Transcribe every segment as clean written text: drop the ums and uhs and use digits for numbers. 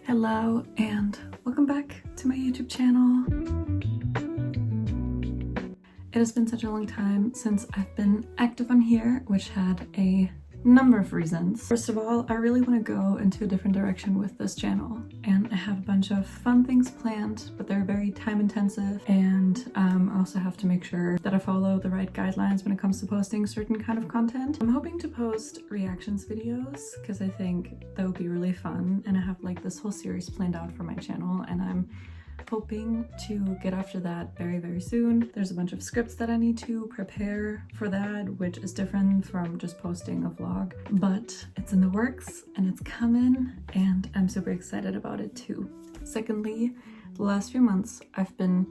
Hello and welcome back to my YouTube channel. It has been such a long time since I've been active on here, which had a number of reasons. First of all, I really want to go into a different direction with this channel, and I have a bunch of fun things planned, but they're very time intensive, and I also have to make sure that I follow the right guidelines when it comes to posting certain kind of content. I'm hoping to post reactions videos because I think that would be really fun, and I have like this whole series planned out for my channel, and I'm hoping to get after that very soon. There's a bunch of scripts that I need to prepare for that, which is different from just posting a vlog, but it's in the works and it's coming, and I'm super excited about it too. Secondly, the last few months I've been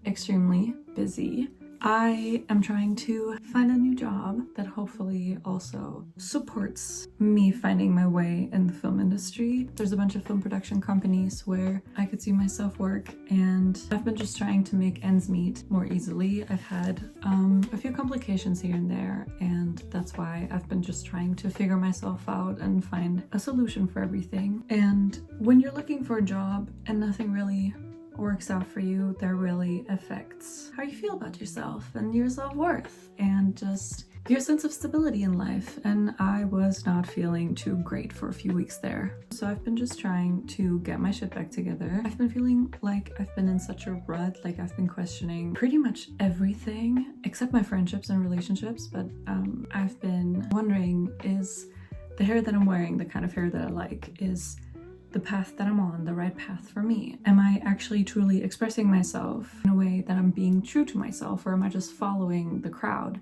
extremely busy. I am trying to find a new job that hopefully also supports me finding my way in the film industry. There's a bunch of film production companies where I could see myself work, and I've been just trying to make ends meet more easily. I've had a few complications here and there, and that's why I've been just trying to figure myself out and find a solution for everything. And when you're looking for a job and nothing really works out for you, that really affects how you feel about yourself and your self-worth and just your sense of stability in life. And I was not feeling too great for a few weeks there. So I've been just trying to get my shit back together. I've been feeling like I've been in such a rut, like I've been questioning pretty much everything except my friendships and relationships. But I've been wondering, is the hair that I'm wearing the kind of hair that I like? Is the path that I'm on the right path for me? Am I actually truly expressing myself in a way that I'm being true to myself, or am I just following the crowd?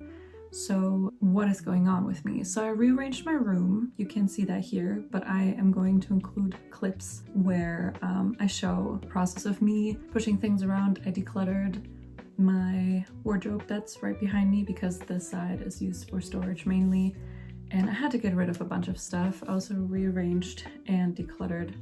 So what is going on with me? So I rearranged my room. You can see that here, but I am going to include clips where I show the process of me pushing things around. I decluttered my wardrobe that's right behind me because this side is used for storage mainly, and I had to get rid of a bunch of stuff. I also rearranged and decluttered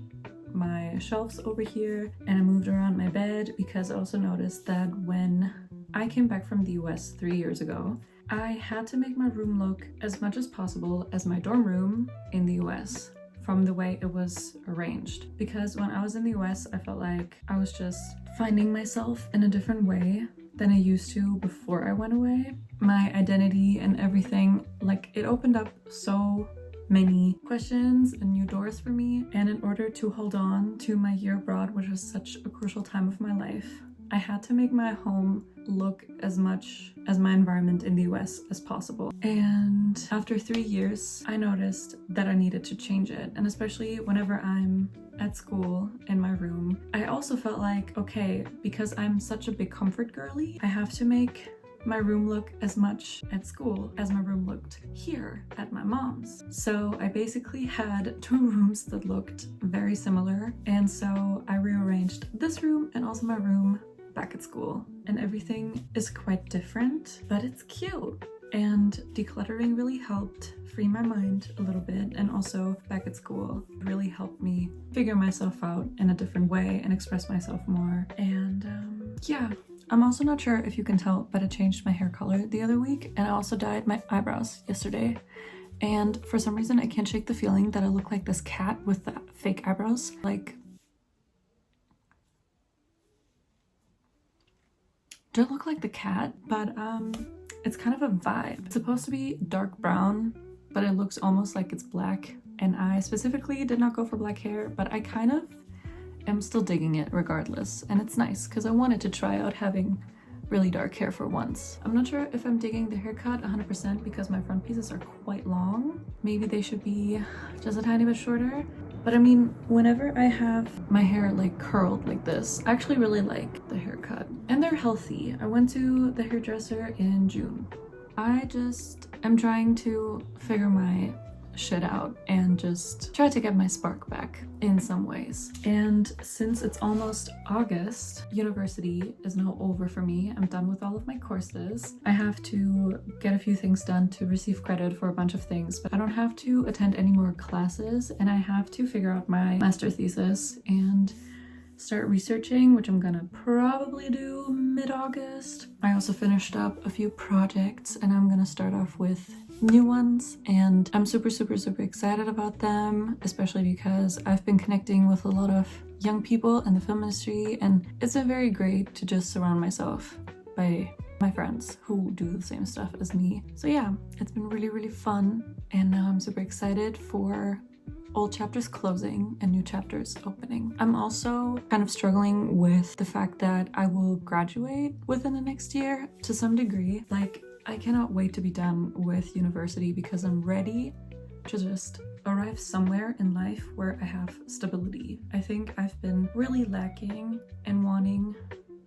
my shelves over here, and I moved around my bed because I also noticed that when I came back from the US 3 years ago, I had to make my room look as much as possible as my dorm room in the US from the way it was arranged. Because when I was in the US, I felt like I was just finding myself in a different way than I used to before I went away. My identity and everything, like, it opened up so many questions and new doors for me. And in order to hold on to my year abroad, which was such a crucial time of my life, I had to make my home look as much as my environment in the US as possible. And after 3 years, I noticed that I needed to change it. And especially whenever I'm at school in my room, I also felt like, okay, because I'm such a big comfort girly, I have to make my room look as much at school as my room looked here at my mom's. So I basically had 2 rooms that looked very similar, and so I rearranged this room and also my room back at school, and everything is quite different, but it's cute. And decluttering really helped free my mind a little bit, and also back at school really helped me figure myself out in a different way and express myself more. And yeah, I'm also not sure if you can tell, but I changed my hair color the other week, and I also dyed my eyebrows yesterday. And for some reason I can't shake the feeling that I look like this cat with the fake eyebrows. Like, do I look like the cat? But it's kind of a vibe. It's supposed to be dark brown, but it looks almost like it's black. And I specifically did not go for black hair, but I kind of am still digging it regardless. And it's nice because I wanted to try out having really dark hair for once. I'm not sure if I'm digging the haircut 100% because my front pieces are quite long. Maybe they should be just a tiny bit shorter. But I mean, whenever I have my hair like curled like this, I actually really like the haircut. And they're healthy. I went to the hairdresser in June. I just am trying to figure my shit out and just try to get my spark back in some ways. And since it's almost August, university is now over for me. I'm done with all of my courses. I have to get a few things done to receive credit for a bunch of things, but I don't have to attend any more classes, and I have to figure out my master thesis and start researching, which I'm gonna probably do mid-August. I also finished up a few projects, and I'm gonna start off with new ones, and I'm super excited about them, especially because I've been connecting with a lot of young people in the film industry, and it's been very great to just surround myself by my friends who do the same stuff as me. So yeah, it's been really fun, and now I'm super excited for old chapters closing and new chapters opening. I'm also kind of struggling with the fact that I will graduate within the next year to some degree. Like, I cannot wait to be done with university because I'm ready to just arrive somewhere in life where I have stability. I think I've been really lacking and wanting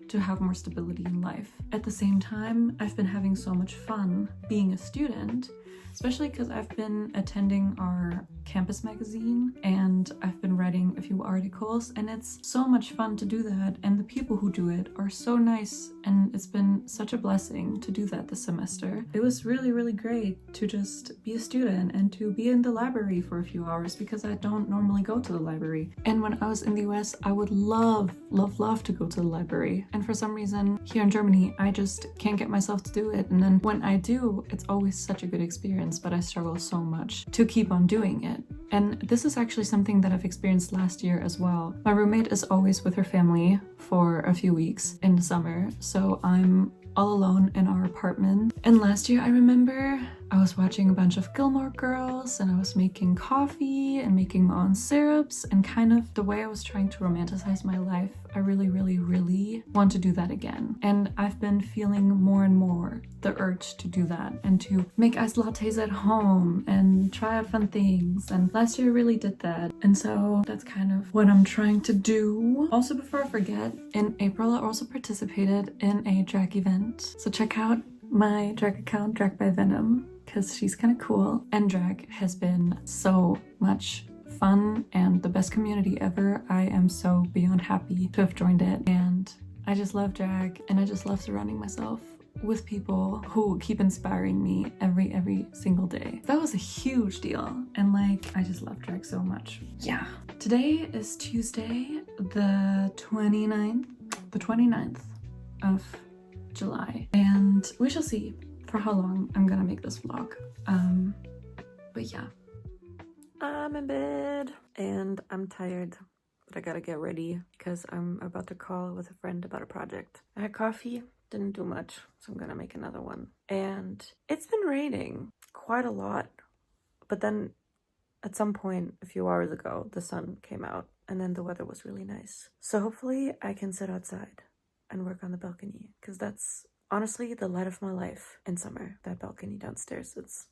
to have more stability in life. At the same time, I've been having so much fun being a student, especially because I've been attending our campus magazine and I've been writing a few articles, and it's so much fun to do that, and the people who do it are so nice, and it's been such a blessing to do that this semester. It was really great to just be a student and to be in the library for a few hours because I don't normally go to the library. And when I was in the US, I would love to go to the library, and for some reason here in Germany I just can't get myself to do it, and then when I do, it's always such a good experience, but I struggle so much to keep on doing it. And this is actually something that I've experienced last year as well. My roommate is always with her family for a few weeks in the summer, so I'm all alone in our apartment. And last year I remember I was watching a bunch of Gilmore Girls, and I was making coffee and making my own syrups, and kind of the way I was trying to romanticize my life. I really want to do that again. And I've been feeling more and more the urge to do that and to make iced lattes at home and try out fun things. And last year I really did that. And so that's kind of what I'm trying to do. Also, before I forget, in April I also participated in a drag event. So check out my drag account, Drag by Venom, because she's kind of cool. And drag has been so much fun and the best community ever. I am so beyond happy to have joined it, and I just love drag, and I just love surrounding myself with people who keep inspiring me every single day. That was a huge deal, and like, I just love drag so much. Yeah. Today is Tuesday, the 29th of July, and we shall see for how long I'm gonna make this vlog. But yeah, I'm in bed and I'm tired, but I gotta get ready because I'm about to call with a friend about a project. I had coffee, didn't do much, so I'm gonna make another one. And it's been raining quite a lot, but then at some point a few hours ago the sun came out, and then the weather was really nice. So hopefully I can sit outside and work on the balcony, because that's honestly the light of my life in summer. That balcony downstairs, it's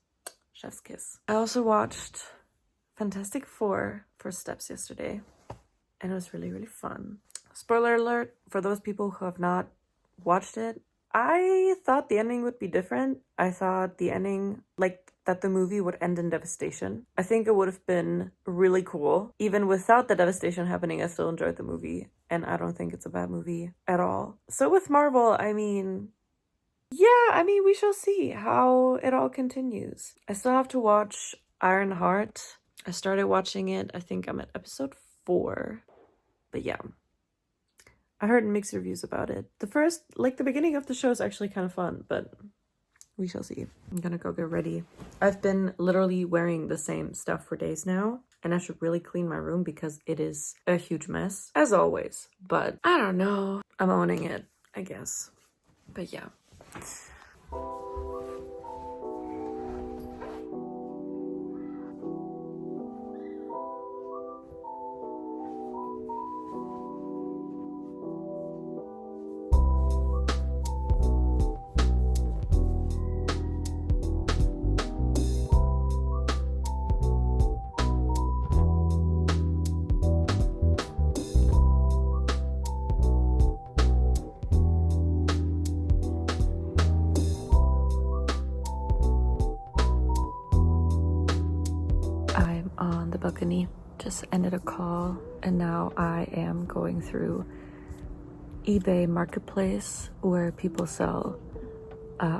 chef's kiss. I also watched Fantastic Four First Steps yesterday, and it was really fun. Spoiler alert for those people who have not watched it. I thought the ending would be different. I thought the ending, like, that the movie would end in devastation. I think it would have been really cool. Even without the devastation happening, I still enjoyed the movie, and I don't think it's a bad movie at all. So with Marvel, I mean, we shall see how it all continues. I still have to watch Ironheart. I started watching it. I think I'm at episode 4. But yeah, I heard mixed reviews about it. The beginning of the show is actually kind of fun, but we shall see. I'm gonna go get ready. I've been literally wearing the same stuff for days now, and I should really clean my room because it is a huge mess, as always. But I don't know. I'm owning it, I guess. But yeah. Balcony, just ended a call, and now I am going through eBay Marketplace, where people sell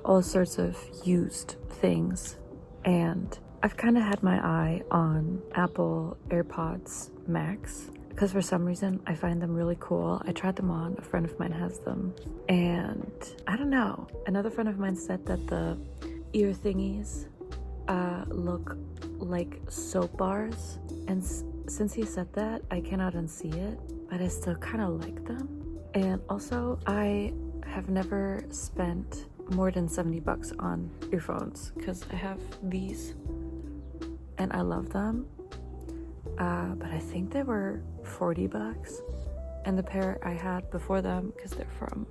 all sorts of used things, and I've kind of had my eye on Apple AirPods Max because for some reason I find them really cool. I tried them on, a friend of mine has them, and I don't know, another friend of mine said that the ear thingies look like soap bars, and since he said that, I cannot unsee it, but I still kind of like them. And also, I have never spent more than 70 bucks on earphones because I have these and I love them, but I think they were 40 bucks, and the pair I had before them, because they're from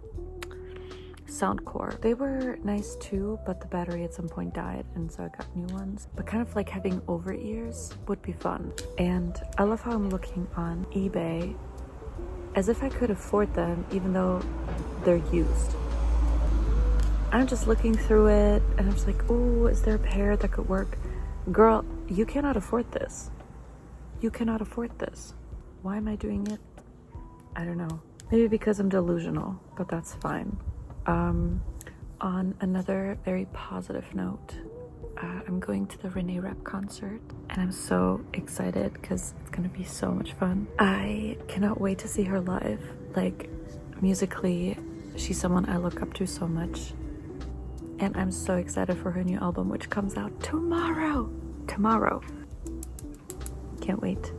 Soundcore, they were nice too, but the battery at some point died, and so I got new ones. But kind of like having over ears would be fun. And I love how I'm looking on eBay as if I could afford them, even though they're used. I'm just looking through it and I'm just like, oh, is there a pair that could work? Girl, you cannot afford this. You cannot afford this. Why am I doing it? I don't know. Maybe because I'm delusional, but that's fine. On another very positive note, I'm going to the Renee Rapp concert, and I'm so excited because it's gonna be so much fun. I cannot wait to see her live. Like, musically, she's someone I look up to so much, and I'm so excited for her new album, which comes out tomorrow. Can't wait.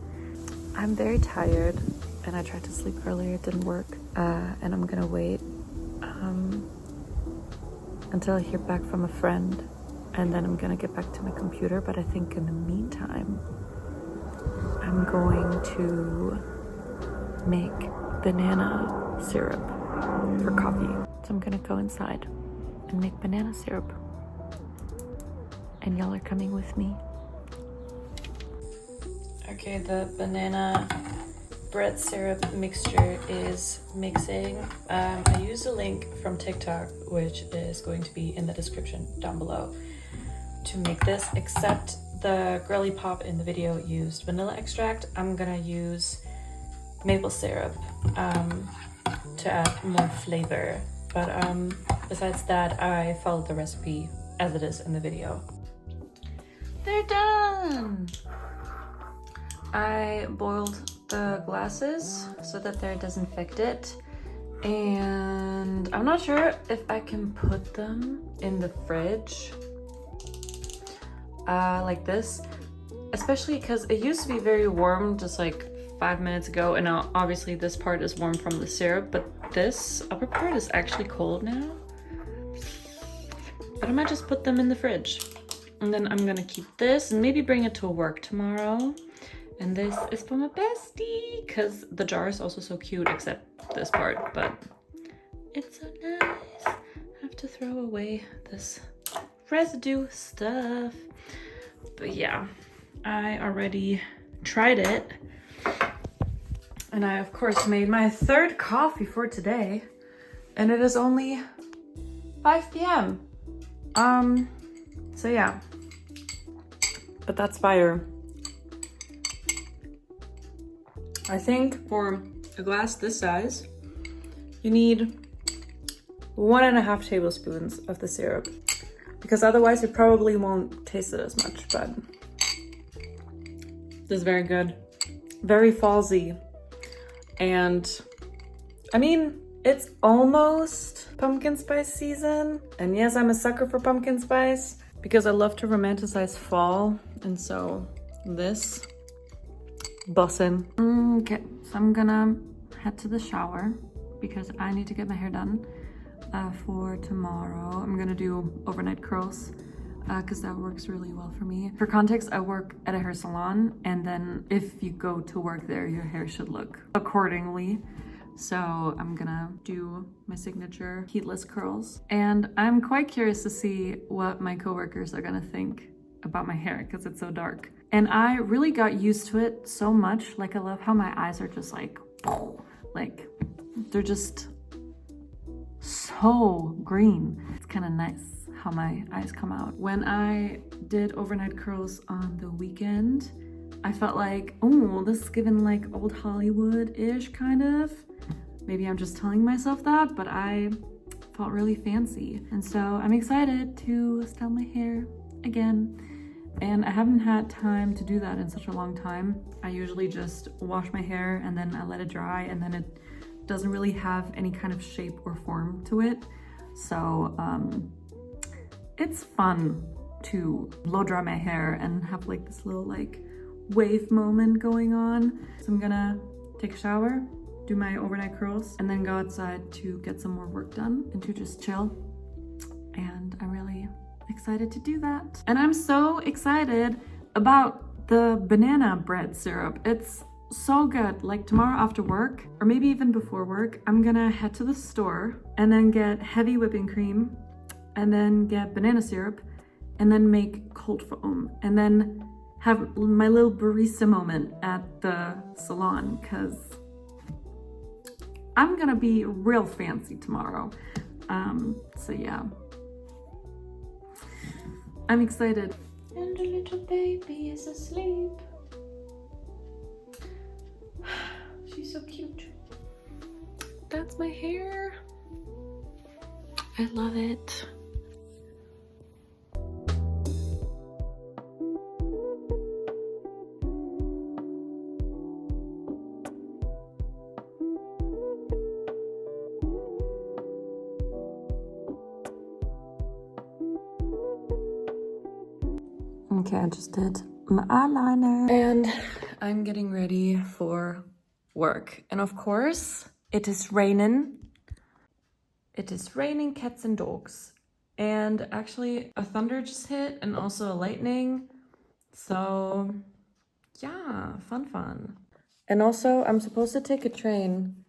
I'm very tired, and I tried to sleep earlier, it didn't work, and I'm gonna wait until I hear back from a friend, and then I'm gonna get back to my computer. But I think in the meantime, I'm going to make banana syrup for coffee. So I'm gonna go inside and make banana syrup, and y'all are coming with me. Okay, the Bananabread Sirup mixture is mixing. I used a link from TikTok, which is going to be in the description down below, to make this, except the girly pop in the video used vanilla extract. I'm gonna use maple syrup to add more flavor. But besides that, I followed the recipe as it is in the video. They're done! I boiled the glasses so that they're disinfected, and I'm not sure if I can put them in the fridge like this, especially because it used to be very warm just like 5 minutes ago, and now obviously this part is warm from the syrup, but this upper part is actually cold now. But I might just put them in the fridge, and then I'm gonna keep this and maybe bring it to work tomorrow. And this is for my bestie, because the jar is also so cute, except this part, but it's so nice. I have to throw away this residue stuff. But yeah, I already tried it. And I, of course, made my third coffee for today. And it is only 5 p.m. So yeah. But that's fire. I think for a glass this size, you need 1.5 tablespoons of the syrup, because otherwise you probably won't taste it as much. But this is very good, very fallsy, and I mean, it's almost pumpkin spice season, and yes, I'm a sucker for pumpkin spice because I love to romanticize fall, and so this bussin'. Okay, so I'm gonna head to the shower because I need to get my hair done for tomorrow. I'm gonna do overnight curls because that works really well for me. For context, I work at a hair salon, and then if you go to work there, your hair should look accordingly. So I'm gonna do my signature heatless curls, and I'm quite curious to see what my coworkers are gonna think about my hair because it's so dark. And I really got used to it so much. Like, I love how my eyes are just like they're just so green. It's kind of nice how my eyes come out. When I did overnight curls on the weekend, I felt like, oh, this is given like old Hollywood-ish kind of. Maybe I'm just telling myself that, but I felt really fancy. And so I'm excited to style my hair again. And I haven't had time to do that in such a long time. I usually just wash my hair and then I let it dry, and then it doesn't really have any kind of shape or form to it. So it's fun. to blow dry my hair and have like this little like wave moment going on. So I'm gonna take a shower, do my overnight curls, and then go outside to get some more work done and to just chill. And I'm really excited to do that. And I'm so excited about the banana bread syrup. It's so good. Like tomorrow after work, or maybe even before work, I'm gonna head to the store and then get heavy whipping cream and then get banana syrup and then make cold foam and then have my little barista moment at the salon, because I'm gonna be real fancy tomorrow. So yeah, I'm excited. And the little baby is asleep. She's so cute. That's my hair. I love it. Okay, I just did my eyeliner and I'm getting ready for work. And of course, it is raining. It is raining cats and dogs. And actually a thunder just hit and also a lightning. So yeah, fun. And also I'm supposed to take a train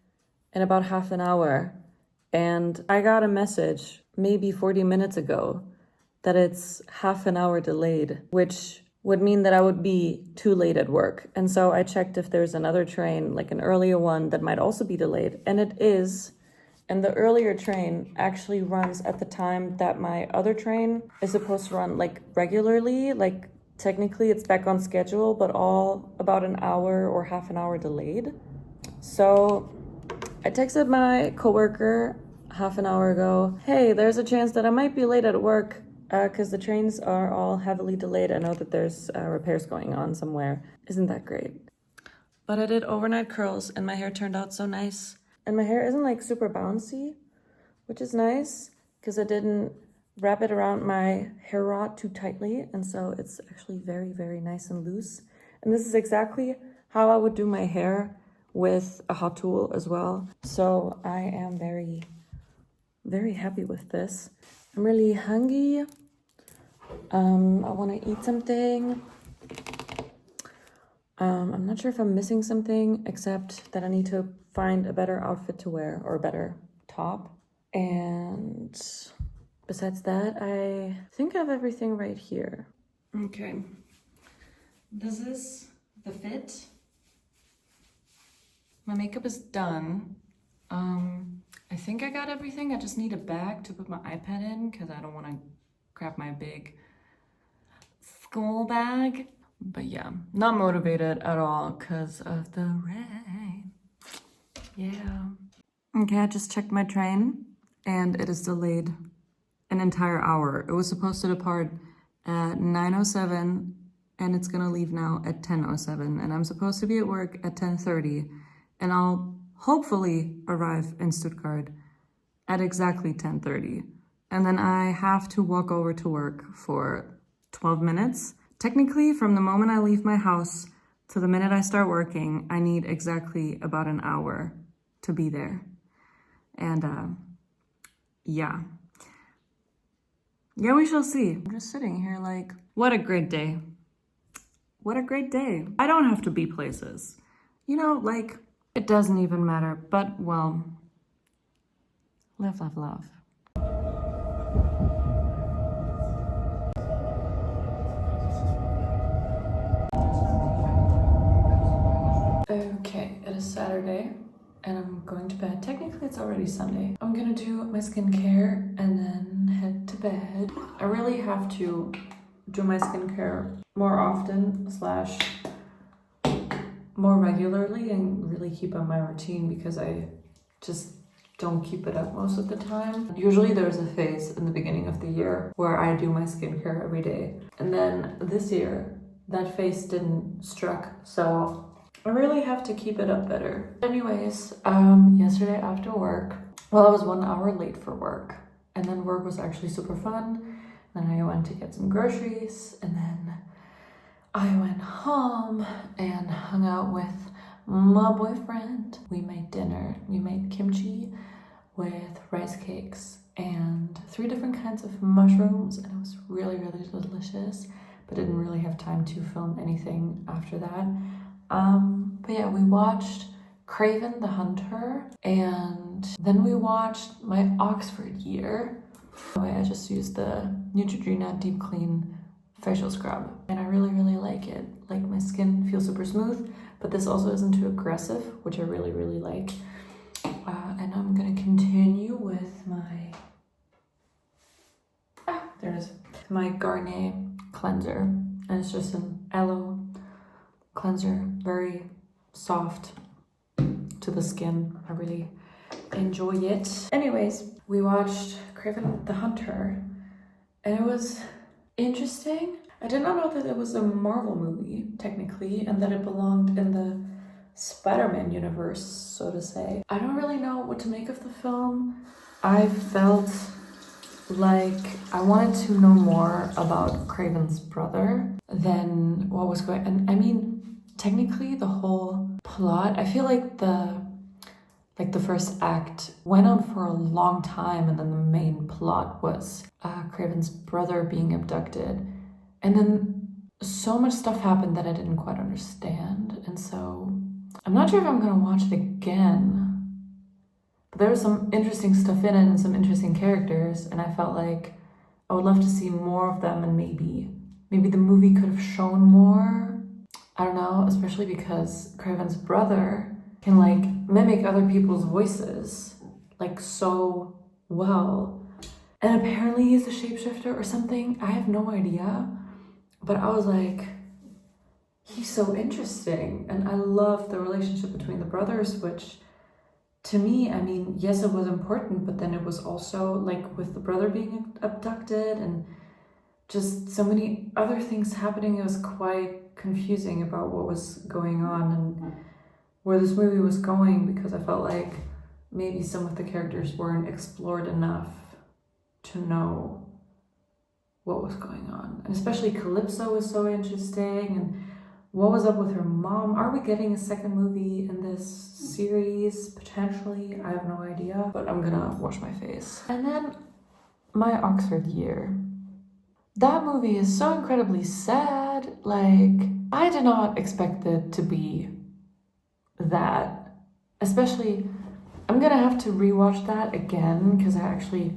in about half an hour. And I got a message maybe 40 minutes ago that it's half an hour delayed, which would mean that I would be too late at work. And so I checked if there's another train, like an earlier one that might also be delayed, and it is. And the earlier train actually runs at the time that my other train is supposed to run, like regularly. Like technically it's back on schedule, but all about an hour or half an hour delayed. So I texted my coworker half an hour ago, hey, there's a chance that I might be late at work because the trains are all heavily delayed. I know that there's repairs going on somewhere. Isn't that great? But I did overnight curls and my hair turned out so nice. And my hair isn't like super bouncy, which is nice because I didn't wrap it around my hair rod too tightly. And so it's actually very, very nice and loose. And this is exactly how I would do my hair with a hot tool as well. So I am very, very happy with this. I'm really hungry. I want to eat something. I'm not sure if I'm missing something, except that I need to find a better outfit to wear, or a better top. And besides that, I think I have everything right here. Okay. This is the fit. My makeup is done. I think I got everything. I just need a bag to put my iPad in because I don't want to grab my big school bag. But yeah, not motivated at all because of the rain. Yeah. Okay, I just checked my train and it is delayed an entire hour. It was supposed to depart at 9:07 and it's gonna leave now at 10:07, and I'm supposed to be at work at 10:30, and I'll hopefully arrive in Stuttgart at exactly 10:30. And then I have to walk over to work for 12 minutes. Technically, from the moment I leave my house to the minute I start working, I need exactly about an hour to be there. And yeah, we shall see. I'm just sitting here like, what a great day. What a great day. I don't have to be places. You know, like, it doesn't even matter, but well, live, love, love. Okay, it is Saturday and I'm going to bed. Technically it's already Sunday. I'm gonna do my skincare and then head to bed. I really have to do my skincare more often / more regularly and really keep on my routine, because I just don't keep it up most of the time. Usually there's a phase in the beginning of the year where I do my skincare every day. And then this year, that phase didn't struck, so I really have to keep it up better. Anyways, yesterday after work, well, I was 1 hour late for work, and then work was actually super fun. Then I went to get some groceries, and then I went home and hung out with my boyfriend. We made dinner. We made kimchi with rice cakes and 3 different kinds of mushrooms, and it was really, really delicious, but didn't really have time to film anything after that. But yeah, we watched Craven the Hunter, and then we watched my Oxford Year. I just used the Neutrogena Deep Clean facial scrub, and I really, really like it. Like, my skin feels super smooth, but this also isn't too aggressive, which I really, really like. And I'm gonna continue with my, there it is, my Garnier cleanser, and it's just an aloe cleanser, very soft to the skin. I really enjoy it. Anyways, we watched Craven the Hunter, and it was interesting. I did not know that it was a Marvel movie, technically, and that it belonged in the Spider-Man universe, so to say. I don't really know what to make of the film. I felt like I wanted to know more about Craven's brother than what was going on. And I mean, technically the whole plot, I feel like the first act went on for a long time, and then the main plot was Craven's brother being abducted. And then so much stuff happened that I didn't quite understand. And so I'm not sure if I'm gonna watch it again. But there was some interesting stuff in it and some interesting characters, and I felt like I would love to see more of them, and maybe the movie could have shown more. I don't know, especially because Craven's brother can like mimic other people's voices like so well. And apparently he's a shapeshifter or something. I have no idea. But I was like, he's so interesting. And I love the relationship between the brothers, which to me, I mean, yes, it was important, but then it was also like with the brother being abducted and just so many other things happening. It was quite confusing about what was going on and where this movie was going, because I felt like maybe some of the characters weren't explored enough to know what was going on. And especially Calypso was so interesting, and what was up with her mom? Are we getting a second movie in this series? Potentially, I have no idea, but I'm gonna wash my face. And then my Oxford Year. That movie is so incredibly sad. Like, I did not expect it to be that. Especially, I'm gonna have to rewatch that again, because I actually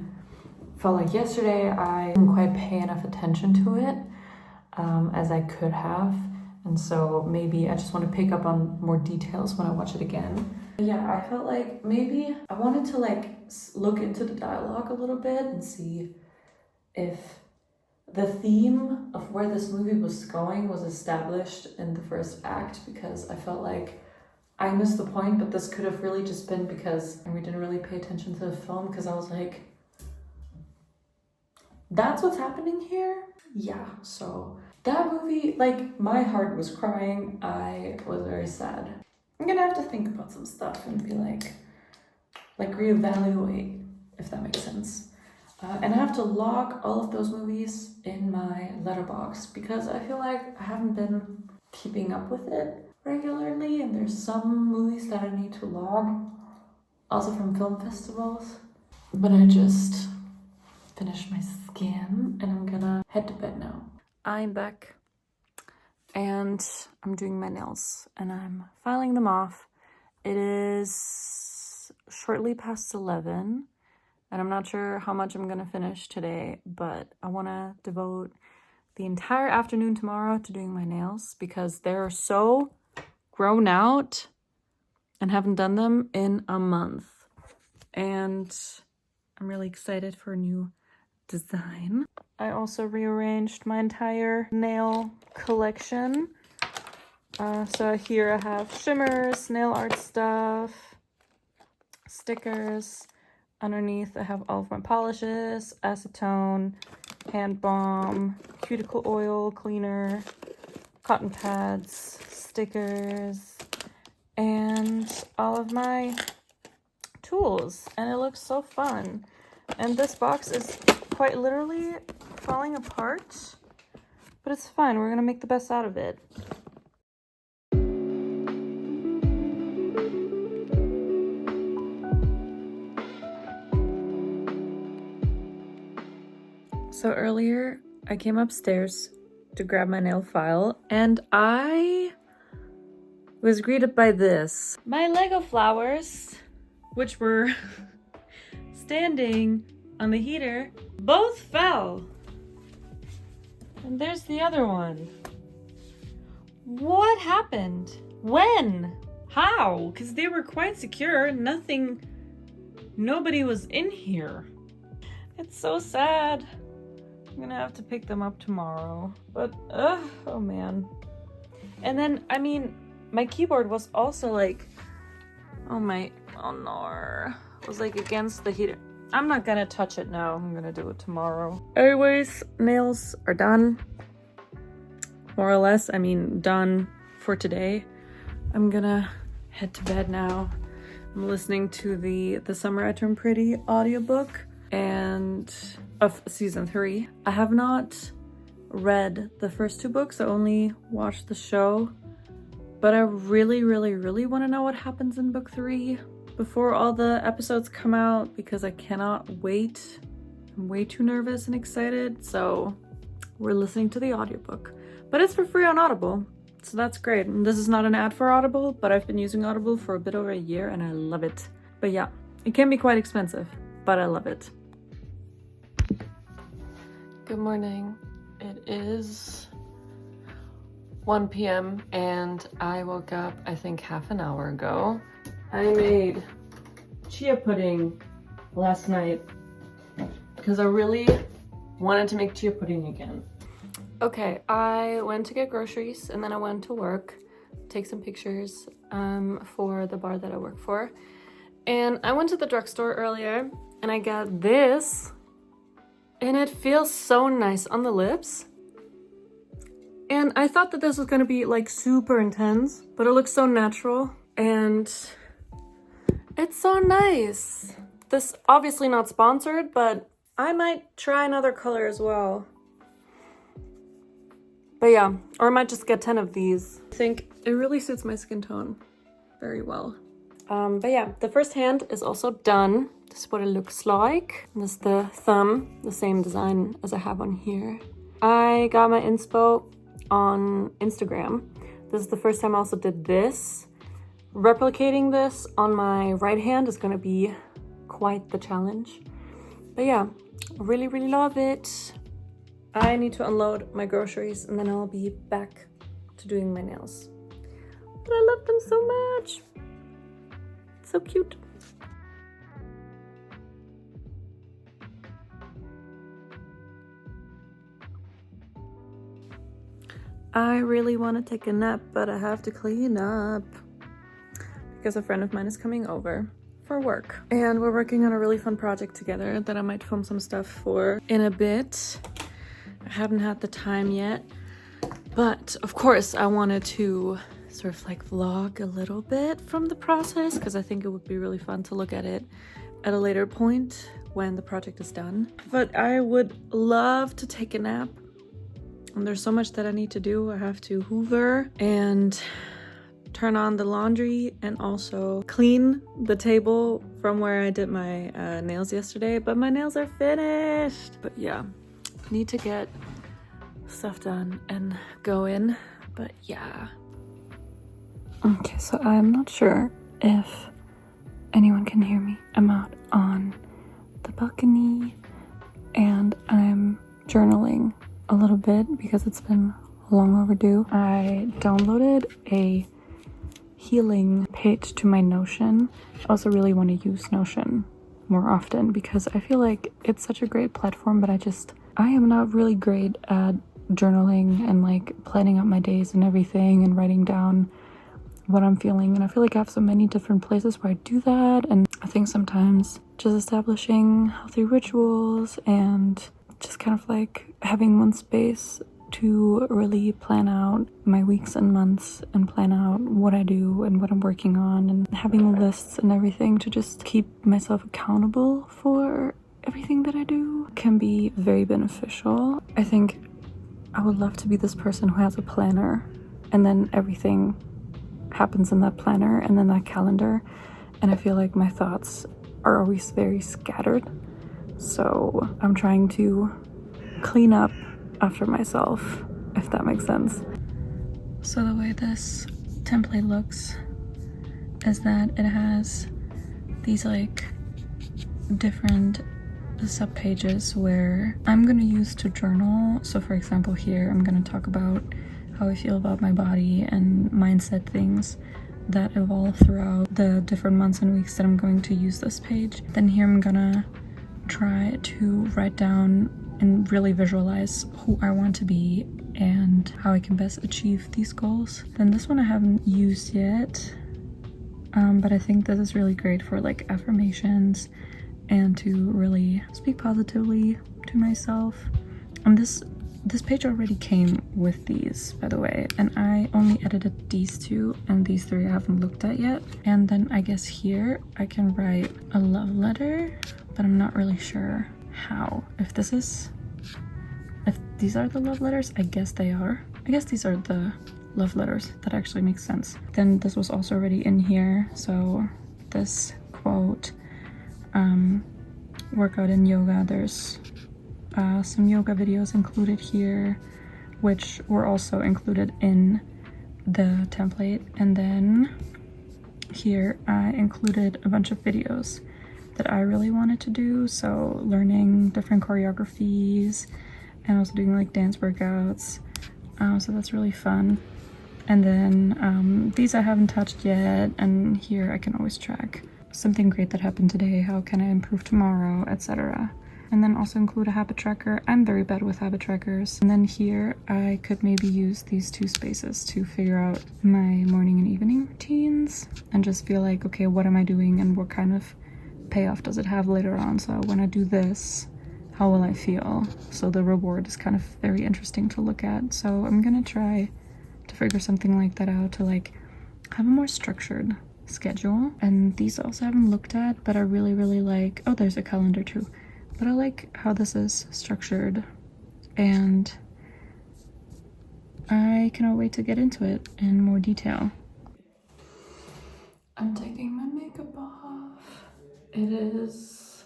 felt like yesterday I didn't quite pay enough attention to it as I could have. And so maybe I just want to pick up on more details when I watch it again. Yeah, I felt like maybe I wanted to like look into the dialogue a little bit and see if the theme of where this movie was going was established in the first act, because I felt like I missed the point, but this could have really just been because we didn't really pay attention to the film, because I was like, that's what's happening here? Yeah, so that movie, like, my heart was crying. I was very sad. I'm gonna have to think about some stuff and be like reevaluate, if that makes sense. And I have to log all of those movies in my Letterboxed, because I feel like I haven't been keeping up with it regularly, and there's some movies that I need to log, also from film festivals. But I just finished my skin and I'm gonna head to bed now. I'm back and I'm doing my nails and I'm filing them off. It is shortly past 11 and I'm not sure how much I'm gonna finish today, but I wanna devote the entire afternoon tomorrow to doing my nails, because they're so grown out and haven't done them in a month. And I'm really excited for a new design. I also rearranged my entire nail collection. So here I have shimmers, nail art stuff, stickers. Underneath I have all of my polishes, acetone, hand balm, cuticle oil cleaner, cotton pads, stickers, and all of my tools. And it looks so fun. And this box is quite literally falling apart, but it's fine. We're gonna make the best out of it. So earlier, I came upstairs to grab my nail file, and I was greeted by this. My Lego flowers, which were standing on the heater, both fell. And there's the other one. What happened? When? How? Because they were quite secure. Nobody was in here. It's so sad. I'm gonna have to pick them up tomorrow. But, oh man. And then, I mean, my keyboard was also like, oh no, was like against the heater. I'm not gonna touch it now. I'm gonna do it tomorrow. Anyways, nails are done. More or less, I mean, done for today. I'm gonna head to bed now. I'm listening to the Summer I Turned Pretty audiobook and of season 3. I have not read the first 2 books. I only watched the show, but I really want to know what happens in book 3 before all the episodes come out, because I cannot wait. I'm way too nervous and excited, so we're listening to the audiobook. But it's for free on Audible, so that's great. And this is not an ad for Audible, but I've been using Audible for a bit over a year and I love it. But yeah, it can be quite expensive, but I love it. Good morning. It is 1 p.m. and I woke up, I think, half an hour ago. I made chia pudding last night because I really wanted to make chia pudding again. Okay, I went to get groceries and then I went to work, take some pictures for the bar that I work for. And I went to the drugstore earlier and I got this. And it feels so nice on the lips. And I thought that this was gonna be like super intense, but it looks so natural and it's so nice. This obviously not sponsored, but I might try another color as well. But yeah, or I might just get 10 of these. I think it really suits my skin tone very well. But yeah, the first hand is also done. This is what it looks like. This is the thumb, the same design as I have on here. I got my inspo on Instagram. This is the first time I also did this. Replicating this on my right hand is gonna be quite the challenge. But yeah, really love it. I need to unload my groceries and then I'll be back to doing my nails. But I love them so much. So cute. I really want to take a nap, but I have to clean up because a friend of mine is coming over for work. And we're working on a really fun project together that I might film some stuff for in a bit. I haven't had the time yet, but of course I wanted to sort of like vlog a little bit from the process because I think it would be really fun to look at it at a later point when the project is done. But I would love to take a nap. And there's so much that I need to do. I have to hoover and turn on the laundry and also clean the table from where I did my nails yesterday. But my nails are finished. But yeah, need to get stuff done and go in. But yeah. Okay, so I'm not sure if anyone can hear me. I'm out on the balcony and I'm journaling a little bit because it's been long overdue. I downloaded a healing page to my Notion. I also really want to use Notion more often because I feel like it's such a great platform, but I am not really great at journaling and like planning out my days and everything and writing down what I'm feeling. And I feel like I have so many different places where I do that. And I think sometimes just establishing healthy rituals and just kind of like having one space to really plan out my weeks and months and plan out what I do and what I'm working on and having lists and everything to just keep myself accountable for everything that I do can be very beneficial. I think I would love to be this person who has a planner and then everything happens in that planner and then that calendar, and I feel like my thoughts are always very scattered. So I'm trying to clean up after myself, if that makes sense. So the way this template looks is that it has these like different subpages where I'm gonna use to journal. So for example, here I'm gonna talk about how I feel about my body and mindset things that evolve throughout the different months and weeks that I'm going to use this page. Then here I'm gonna try to write down and really visualize who I want to be and how I can best achieve these goals. Then this one I haven't used yet, but I think this is really great for like affirmations and to really speak positively to myself. And this page already came with these, by the way, and I only edited these two, and these three I haven't looked at yet. And then I guess here I can write a love letter, but I'm not really sure how. If these are the love letters, I guess they are. I guess these are the love letters. That actually makes sense. Then this was also already in here, so this quote, workout in yoga, there's some yoga videos included here, which were also included in the template. And then here I included a bunch of videos that I really wanted to do, so learning different choreographies and also doing like dance workouts, so that's really fun. And then these I haven't touched yet, and here I can always track something great that happened today, how can I improve tomorrow, etc. And then also include a habit tracker. I'm very bad with habit trackers. And then here I could maybe use these two spaces to figure out my morning and evening routines and just feel like, okay, what am I doing and what kind of payoff does it have later on? So when I do this, how will I feel? So the reward is kind of very interesting to look at. So I'm gonna try to figure something like that out, to like have a more structured schedule. And these also haven't looked at, but I really like, oh, there's a calendar too. But I like how this is structured, and I cannot wait to get into it in more detail. I'm taking my makeup off. It is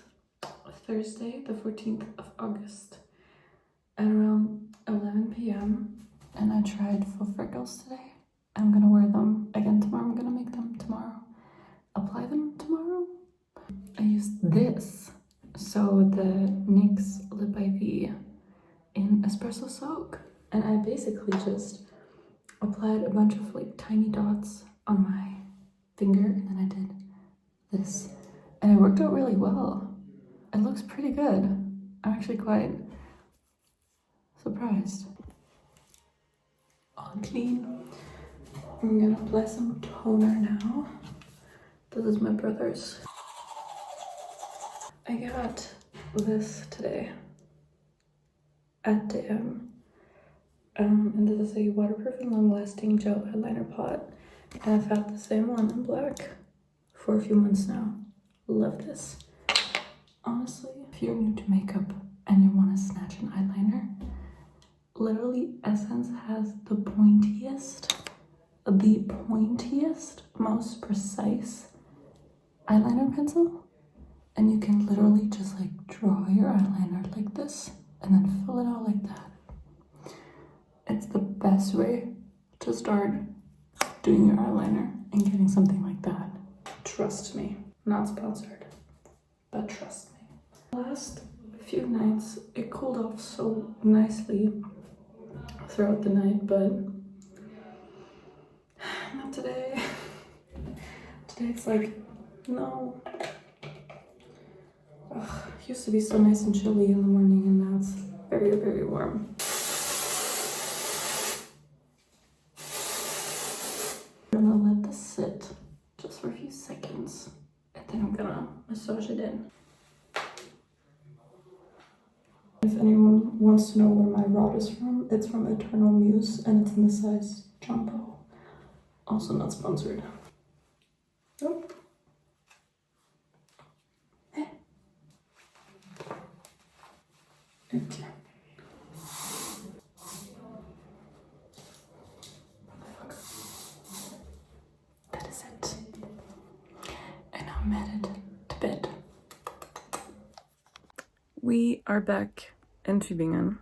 Thursday, the 14th of August at around 11 p.m. and I tried faux freckles today. I'm gonna wear them again tomorrow. I'm gonna make them tomorrow, apply them tomorrow. I used this, so the NYX Lip IV in Espresso Soak, and I basically just applied a bunch of like tiny dots on my finger, and then I did this, and it worked out really well. It looks pretty good. I'm actually quite surprised. All clean. I'm gonna apply some toner now. This is my brother's. I got this today at DM. And this is a waterproof and long-lasting gel eyeliner pot. And I've had the same one in black for a few months now. Love this. Honestly, if you're new to makeup and you want to snatch an eyeliner, literally Essence has the pointiest, most precise eyeliner pencil. And you can literally just like draw your eyeliner like this and then fill it out like that. It's the best way to start doing your eyeliner and getting something like that. Trust me. Not sponsored, but trust me. Last few nights, it cooled off so nicely throughout the night, but not today. Today it's like, no. Ugh, it used to be so nice and chilly in the morning, and now it's very warm. I'm gonna let this sit just for a few seconds, and then I'm gonna massage it in. If anyone wants to know where my rod is from, it's from Eternal Muse, and it's in the size Jumbo. Also not sponsored. Oh. That is it. And I'm headed to bed. We are back in Tübingen.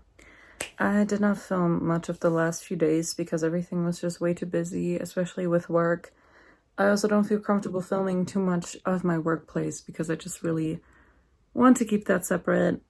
I did not film much of the last few days because everything was just way too busy, especially with work. I also don't feel comfortable filming too much of my workplace because I just really want to keep that separate.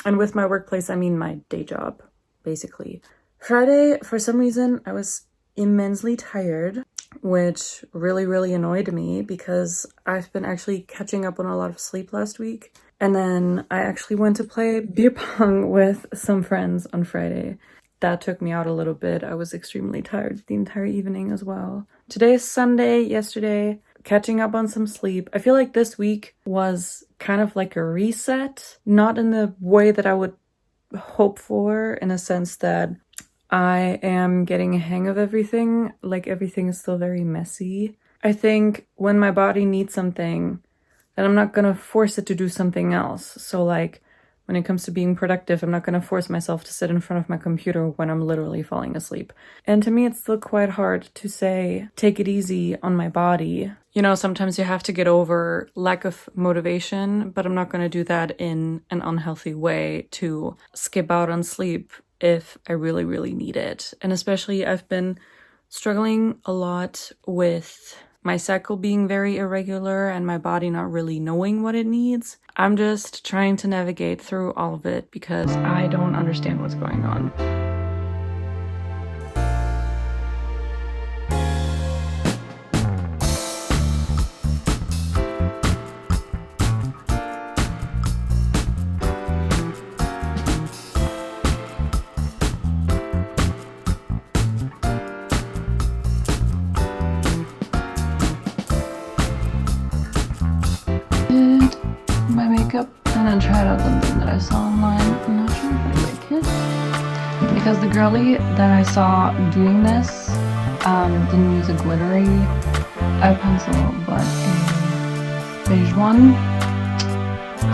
And with my workplace, I mean my day job, basically. Friday, for some reason, I was immensely tired, which really annoyed me because I've been actually catching up on a lot of sleep last week. And then I actually went to play beer pong with some friends on Friday. That took me out a little bit. I was extremely tired the entire evening as well. Today is Sunday, yesterday, catching up on some sleep. I feel like this week was kind of like a reset, not in the way that I would hope for, in a sense that I am getting a hang of everything. Like everything is still very messy. I think when my body needs something, then I'm not gonna force it to do something else. So like when it comes to being productive, I'm not gonna force myself to sit in front of my computer when I'm literally falling asleep. And to me, it's still quite hard to say, take it easy on my body. You know, sometimes you have to get over lack of motivation, but I'm not gonna do that in an unhealthy way to skip out on sleep if I really need it. And especially I've been struggling a lot with my cycle being very irregular and my body not really knowing what it needs. I'm just trying to navigate through all of it because I don't understand what's going on. My makeup and then tried out something that I saw online. I'm not sure if I like it because the girlie that I saw doing this didn't use a glittery eye pencil but a beige one,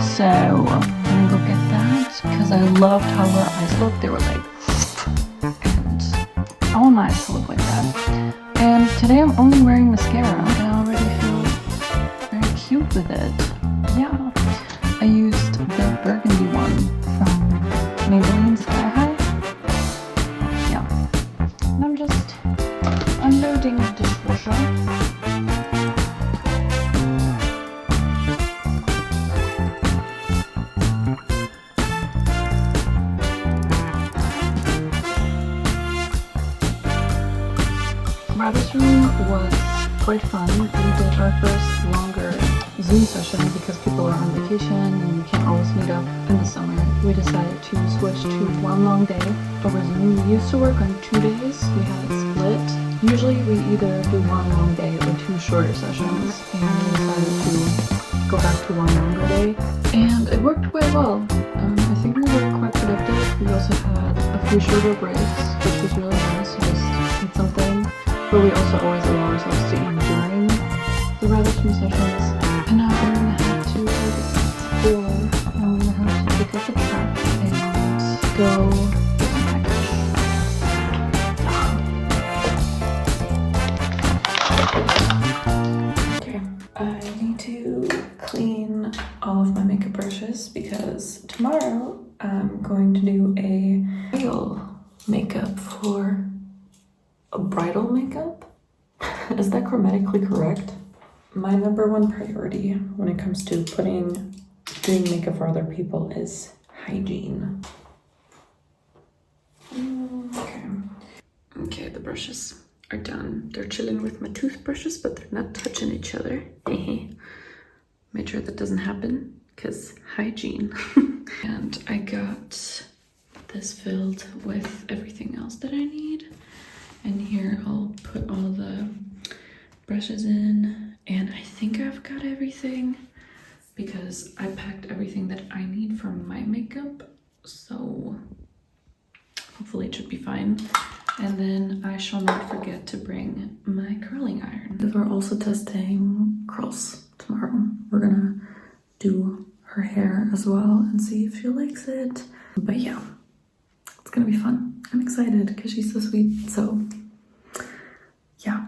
so I'm gonna go get that because I loved how her eyes looked. They were like, and I want my eyes to look like that. And today I'm only wearing mascara and I already feel very cute with it. Yeah, I used the burgundy one from Maybelline Sky High. Yeah, and I'm just unloading the dishwasher. This room was quite fun. We did our first longer Zoom session because people are on vacation and you can't always meet up in the summer. We decided to switch to one long day over Zoom. We used to work on 2 days. We had it split. Usually we either do one long day or 2 shorter sessions, and we decided to go back to one longer day. And it worked quite well. I think we were quite productive. We also had a few shorter breaks, which was really nice. We just eat something. But we also always allow ourselves to eat during the rather few sessions. And now we're gonna have to explore, and we're gonna have to pick up the truck and go get my package. Okay, I need to clean all of my makeup brushes because tomorrow I'm going to do a bridal makeup for a bridal makeup? Is that grammatically correct? My number one priority when it comes to doing makeup for other people is hygiene. Okay, the brushes are done. They're chilling with my toothbrushes, but they're not touching each other. Made sure that doesn't happen, because hygiene. And I got this filled with everything else that I need. And here I'll put all the brushes in, and I think I've got everything because I packed everything that I need for my makeup, so hopefully it should be fine. And then I shall not forget to bring my curling iron. We're also testing curls tomorrow. We're gonna do her her hair as well and see if she likes it. But yeah, it's gonna be fun. I'm excited because she's so sweet. So yeah.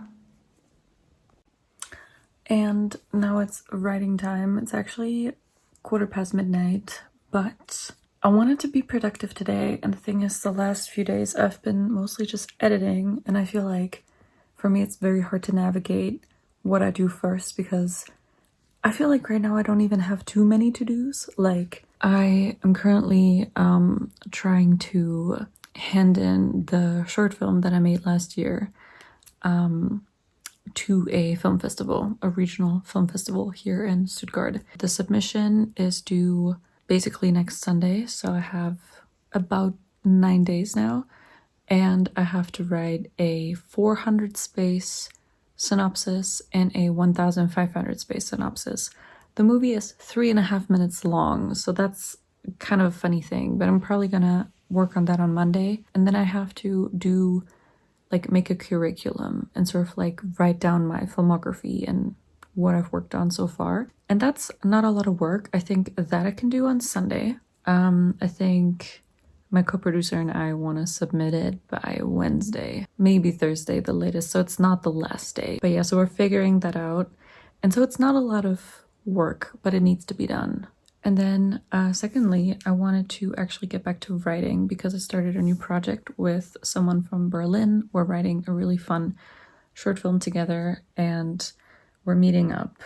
And now it's writing time. It's actually midnight, but I wanted to be productive today. And the thing is, the last few days I've been mostly just editing, and I feel like for me it's very hard to navigate what I do first because I feel like right now I don't even have too many to-dos. Like I am currently trying to hand in the short film that I made last year to a film festival, a regional film festival here in Stuttgart. The submission is due basically next Sunday, so I have about 9 days now, and I have to write a 400 space synopsis and a 1500 space synopsis. The movie is 3.5 minutes long, so that's kind of a funny thing, but I'm probably gonna work on that on Monday, and then I have to do like make a curriculum and sort of like write down my filmography and what I've worked on so far. And that's not a lot of work. I think that I can do on Sunday. I think my co-producer and I want to submit it by Wednesday, maybe Thursday the latest, so it's not the last day. But yeah, so we're figuring that out. And so it's not a lot of work, but it needs to be done. And then secondly, I wanted to actually get back to writing because I started a new project with someone from Berlin. We're writing a really fun short film together, and we're meeting up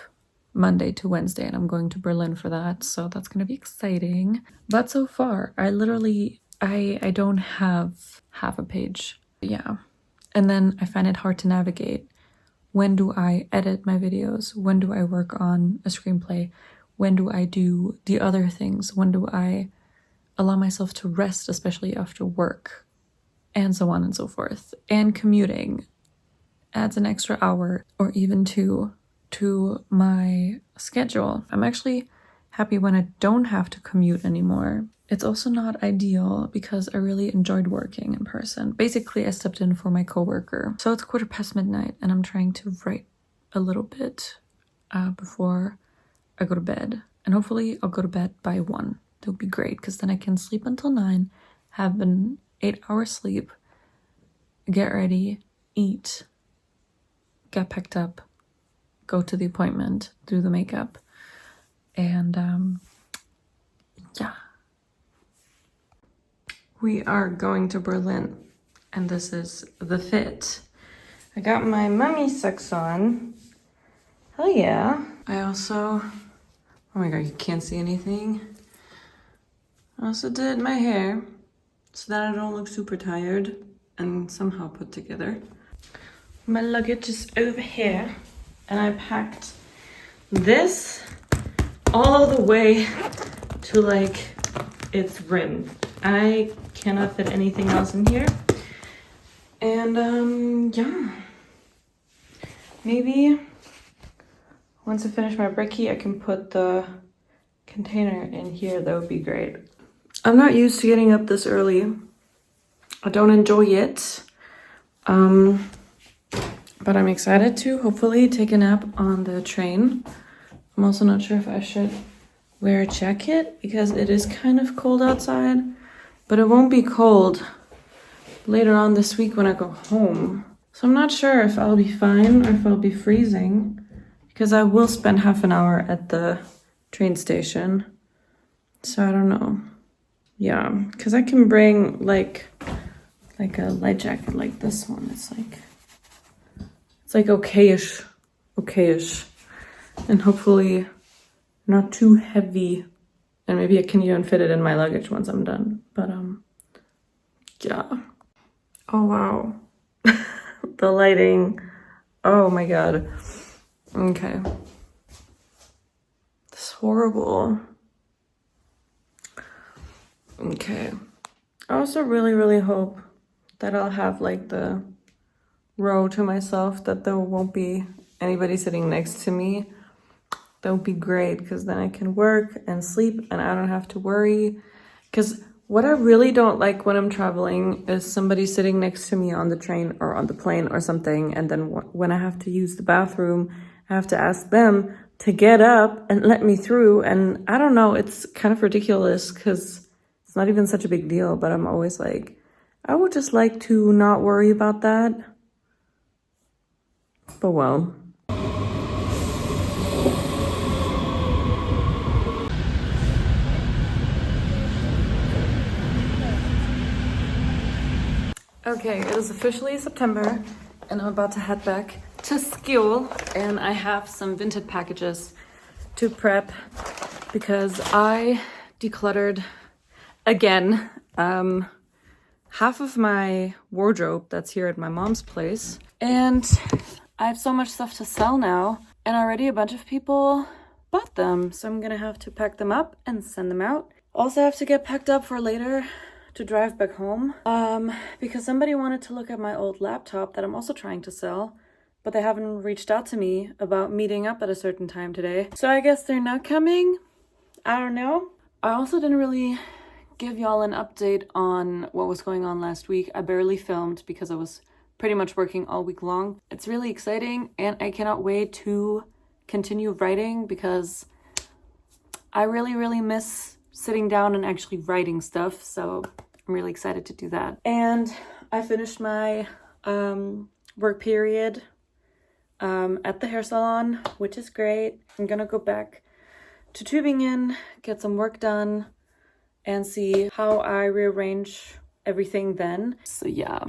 Monday to Wednesday, and I'm going to Berlin for that, so that's going to be exciting. But so far, I don't have half a page. Yeah. And then I find it hard to navigate. When do I edit my videos? When do I work on a screenplay? When do I do the other things? When do I allow myself to rest, especially after work? And so on and so forth. And commuting adds an extra hour or even two to my schedule. I'm actually happy when I don't have to commute anymore. It's also not ideal because I really enjoyed working in person. Basically, I stepped in for my coworker. So it's midnight and I'm trying to write a little bit before I go to bed, and hopefully I'll go to bed by 1. That would be great because then I can sleep until 9, have an 8-hour sleep, get ready, eat, get packed up, go to the appointment, do the makeup, and yeah. We are going to Berlin, and this is the fit. I got my mummy socks on. Hell yeah. I also, oh my god, you can't see anything. I also did my hair so that I don't look super tired and somehow put together. My luggage is over here, and I packed this all the way to like its rim. I cannot fit anything else in here. And yeah, maybe once I finish my brekkie, I can put the container in here. That would be great. I'm not used to getting up this early. I don't enjoy it. But I'm excited to hopefully take a nap on the train. I'm also not sure if I should wear a jacket because it is kind of cold outside, but it won't be cold later on this week when I go home. So I'm not sure if I'll be fine or if I'll be freezing, because I will spend half an hour at the train station. So I don't know. Yeah, because I can bring like a light jacket like this one. It's like okay-ish. And hopefully not too heavy. And maybe I can even fit it in my luggage once I'm done. But yeah. Oh wow. The lighting. Oh my god. Okay. This is horrible. Okay. I also really hope that I'll have like the row to myself, that there won't be anybody sitting next to me. That would be great, because then I can work and sleep and I don't have to worry. Because what I really don't like when I'm traveling is somebody sitting next to me on the train or on the plane or something, and then when I have to use the bathroom, I have to ask them to get up and let me through. And I don't know, it's kind of ridiculous because it's not even such a big deal, but I'm always like, I would just like to not worry about that. But well. Okay, it is officially September and I'm about to head back to school, and I have some vintage packages to prep because I decluttered again. Half of my wardrobe that's here at my mom's place, and I have so much stuff to sell now, and already a bunch of people bought them, so I'm gonna have to pack them up and send them out. Also have to get packed up for later to drive back home, because somebody wanted to look at my old laptop that I'm also trying to sell, but they haven't reached out to me about meeting up at a certain time today. So I guess they're not coming. I don't know. I also didn't really give y'all an update on what was going on last week. I barely filmed because I was pretty much working all week long. It's really exciting and I cannot wait to continue writing because I really miss sitting down and actually writing stuff. So I'm really excited to do that. And I finished my work period at the hair salon, which is great. I'm gonna go back to Tübingen, get some work done, and see how I rearrange everything then. So yeah,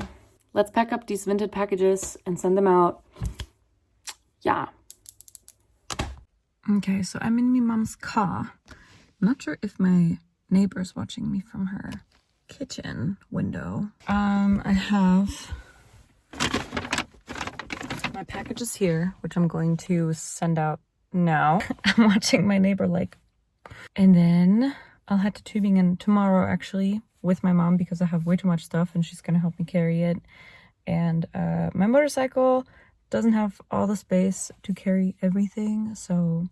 let's pack up these vintage packages and send them out. Yeah. Okay, so I'm in my mom's car. I'm not sure if my neighbor's watching me from her kitchen window. I have my packages here, which I'm going to send out now. I'm watching my neighbor like, and then I'll head to Tübingen tomorrow actually with my mom because I have way too much stuff and she's gonna help me carry it. And my motorcycle doesn't have all the space to carry everything, so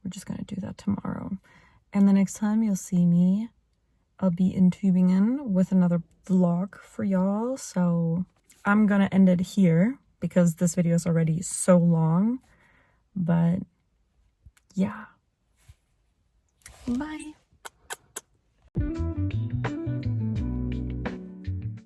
we're just gonna do that tomorrow. And the next time you'll see me, I'll be in Tübingen with another vlog for y'all. So I'm gonna end it here because this video is already so long. But yeah. Bye.